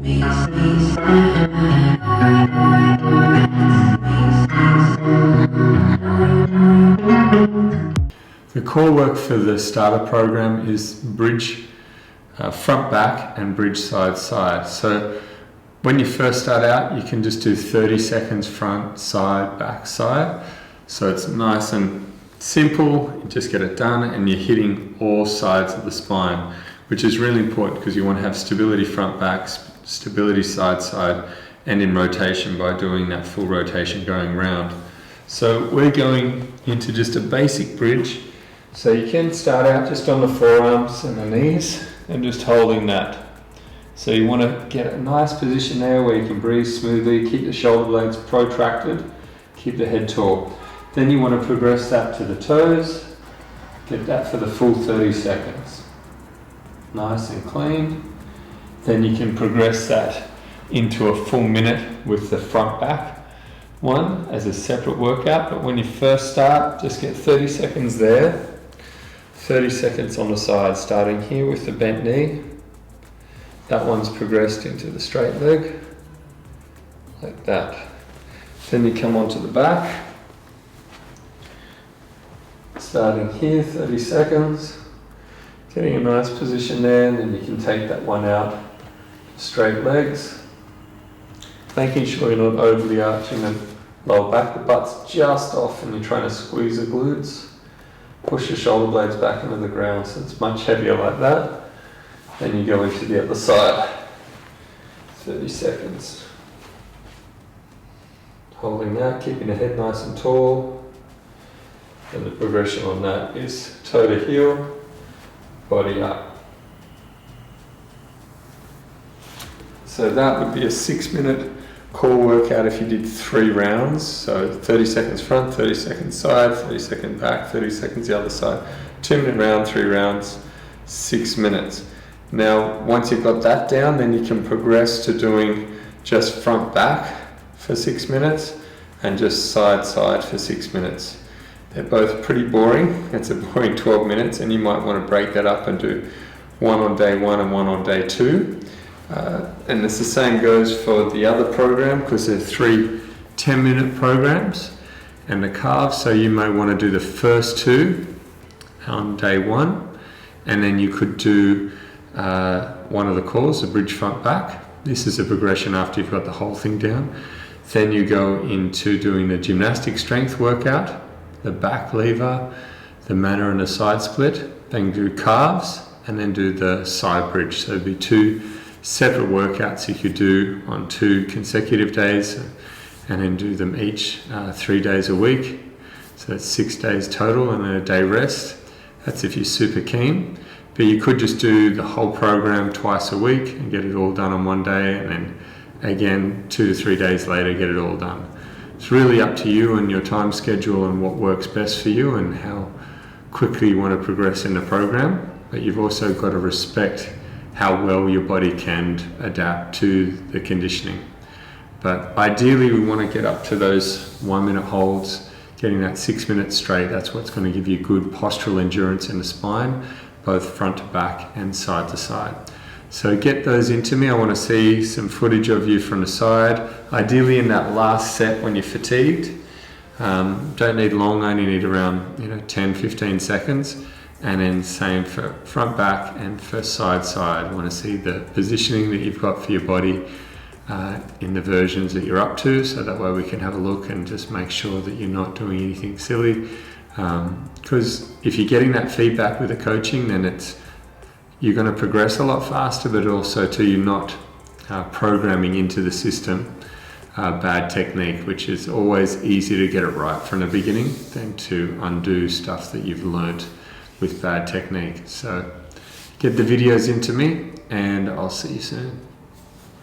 The core work for the starter program is bridge front back and bridge side side. So when you first start out, you can just do 30 seconds front, side, back, side. So it's nice and simple, you just get it done and you're hitting all sides of the spine, which is really important because you want to have stability front, back, stability side, side, and in rotation by doing that full rotation going round. So we're going into just a basic bridge. So you can start out just on the forearms and the knees and just holding that. So you want to get a nice position there where you can breathe smoothly, keep the shoulder blades protracted, keep the head tall. Then you want to progress that to the toes, get that for the full 30 seconds. Nice and clean. Then you can progress that into a full minute with the front back one as a separate workout. But when you first start, just get 30 seconds there. 30 seconds on the side, starting here with the bent knee. That one's progressed into the straight leg, like that. Then you come onto the back. Starting here, 30 seconds. Getting a nice position there, and then you can take that one out. Straight legs. Making sure you're not overly arching the lower back. The butt's just off and you're trying to squeeze the glutes. Push your shoulder blades back into the ground so it's much heavier like that. Then you go into the other side. 30 seconds. Holding that, keeping the head nice and tall. And the progression on that is toe to heel, body up. So that would be a 6-minute core workout if you did 3 rounds. So 30 seconds front, 30 seconds side, 30 seconds back, 30 seconds the other side. 2-minute round, 3 rounds, 6 minutes. Now, once you've got that down, then you can progress to doing just front back for 6 minutes and just side side for 6 minutes. They're both pretty boring. It's a boring 12 minutes and you might want to break that up and do one on day 1 and one on day 2. And it's the same goes for the other program because they're 3 10-minute programs and the calves. So you may want to do the first 2 on day 1 and then you could do one of the cores, the bridge front back. This is a progression after you've got the whole thing down. Then you go into doing the gymnastic strength workout, the back lever, the manner and the side split, then do calves and then do the side bridge. So it'd be 2 separate workouts you could do on 2 consecutive days and then do them each 3 days a week. So that's 6 days total and then a day rest. That's if you're super keen. But you could just do the whole program twice a week and get it all done on one day and then again 2 to 3 days later get it all done. It's really up to you and your time schedule and what works best for you and how quickly you want to progress in the program. But you've also got to respect how well your body can adapt to the conditioning. But ideally we want to get up to those 1-minute holds, getting that 6 minutes straight. That's what's going to give you good postural endurance in the spine, both front to back and side to side. So get those into me. I want to see some footage of you from the side, ideally in that last set when you're fatigued. Don't need long, only need around 10-15 seconds. And then same for front back and for side side. I want to see the positioning that you've got for your body in the versions that you're up to, so that way we can have a look and just make sure that you're not doing anything silly. Because if you're getting that feedback with the coaching, then you're going to progress a lot faster, but also too you're not programming into the system bad technique, which is always easier to get it right from the beginning than to undo stuff that you've learnt with bad technique. So get the videos into me and I'll see you soon.